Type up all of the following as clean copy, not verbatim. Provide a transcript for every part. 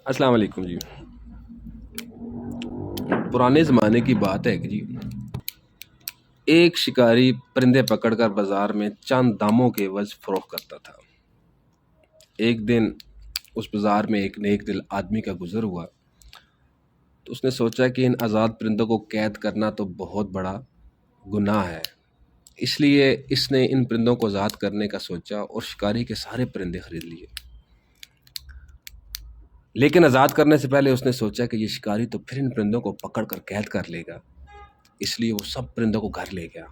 السلام علیکم جی۔ پرانے زمانے کی بات ہے کہ جی ایک شکاری پرندے پکڑ کر بازار میں چند داموں کے عوض فروخت کرتا تھا۔ ایک دن اس بازار میں ایک نیک دل آدمی کا گزر ہوا تو اس نے سوچا کہ ان آزاد پرندوں کو قید کرنا تو بہت بڑا گناہ ہے، اس لیے اس نے ان پرندوں کو آزاد کرنے کا سوچا اور شکاری کے سارے پرندے خرید لیے۔ لیکن آزاد کرنے سے پہلے اس نے سوچا کہ یہ شکاری تو پھر ان پرندوں کو پکڑ کر قید کر لے گا، اس لیے وہ سب پرندوں کو گھر لے گیا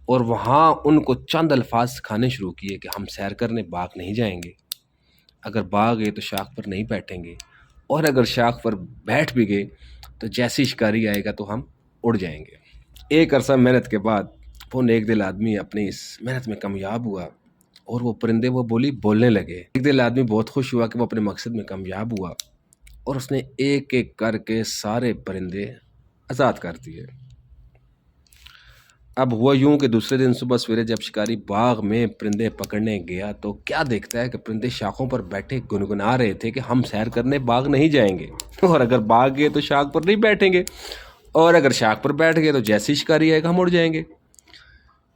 اور وہاں ان کو چند الفاظ سکھانے شروع کیے کہ ہم سیر کرنے باغ نہیں جائیں گے، اگر باغ گئے تو شاخ پر نہیں بیٹھیں گے، اور اگر شاخ پر بیٹھ بھی گئے تو جیسی شکاری آئے گا تو ہم اڑ جائیں گے۔ ایک عرصہ محنت کے بعد وہ نیک دل آدمی اپنی اس محنت میں کامیاب ہوا اور وہ پرندے وہ بولی بولنے لگے۔ نیک دل آدمی بہت خوش ہوا کہ وہ اپنے مقصد میں کامیاب ہوا اور اس نے ایک ایک کر کے سارے پرندے آزاد کر دیے۔ اب ہوا یوں کہ دوسرے دن صبح سویرے جب شکاری باغ میں پرندے پکڑنے گیا تو کیا دیکھتا ہے کہ پرندے شاخوں پر بیٹھے گنگنا رہے تھے کہ ہم سیر کرنے باغ نہیں جائیں گے، اور اگر باغ گئے تو شاخ پر نہیں بیٹھیں گے، اور اگر شاخ پر بیٹھ گئے تو جیسی شکاری آئے گا ہم اڑ جائیں گے۔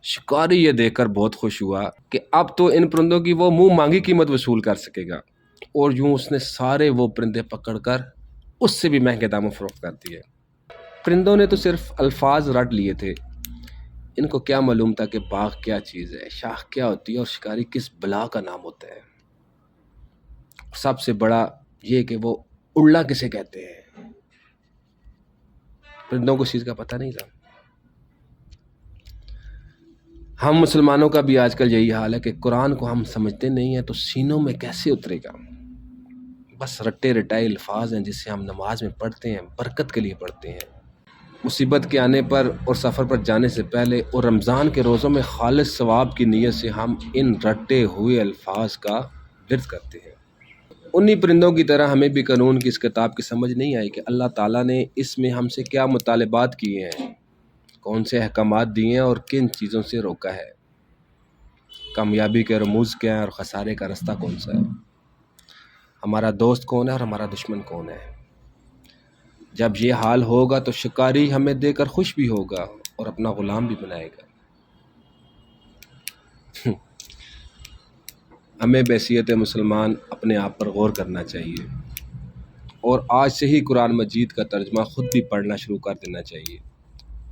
شکاری یہ دیکھ کر بہت خوش ہوا کہ اب تو ان پرندوں کی وہ منہ مانگی قیمت وصول کر سکے گا، اور یوں اس نے سارے وہ پرندے پکڑ کر اس سے بھی مہنگے داموں فروخت کر دیے۔ پرندوں نے تو صرف الفاظ رٹ لیے تھے، ان کو کیا معلوم تھا کہ باغ کیا چیز ہے، شاخ کیا ہوتی ہے اور شکاری کس بلا کا نام ہوتا ہے۔ سب سے بڑا یہ کہ وہ اڑنا کسے کہتے ہیں، پرندوں کو اس چیز کا پتہ نہیں تھا۔ ہم مسلمانوں کا بھی آج کل یہی حال ہے کہ قرآن کو ہم سمجھتے نہیں ہیں تو سینوں میں کیسے اترے گا؟ بس رٹے رٹائے الفاظ ہیں جسے ہم نماز میں پڑھتے ہیں، برکت کے لیے پڑھتے ہیں، مصیبت کے آنے پر اور سفر پر جانے سے پہلے اور رمضان کے روزوں میں خالص ثواب کی نیت سے ہم ان رٹے ہوئے الفاظ کا ورد کرتے ہیں۔ انہی پرندوں کی طرح ہمیں بھی قانون کی اس کتاب کی سمجھ نہیں آئی کہ اللہ تعالیٰ نے اس میں ہم سے کیا مطالبات کیے ہیں، کون سے احکامات دیے ہیں اور کن چیزوں سے روکا ہے، کامیابی کے رموز کیا ہیں اور خسارے کا رستہ کون سا ہے، ہمارا دوست کون ہے اور ہمارا دشمن کون ہے۔ جب یہ حال ہوگا تو شکاری ہمیں دے کر خوش بھی ہوگا اور اپنا غلام بھی بنائے گا۔ ہمیں بحیثیت مسلمان اپنے آپ پر غور کرنا چاہیے اور آج سے ہی قرآن مجید کا ترجمہ خود بھی پڑھنا شروع کر دینا چاہیے،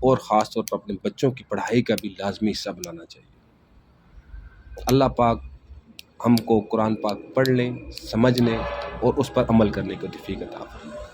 اور خاص طور پر اپنے بچوں کی پڑھائی کا بھی لازمی حصہ بنانا چاہیے۔ اللہ پاک ہم کو قرآن پاک پڑھنے، سمجھنے اور اس پر عمل کرنے کی توفیق عطا فرمائے۔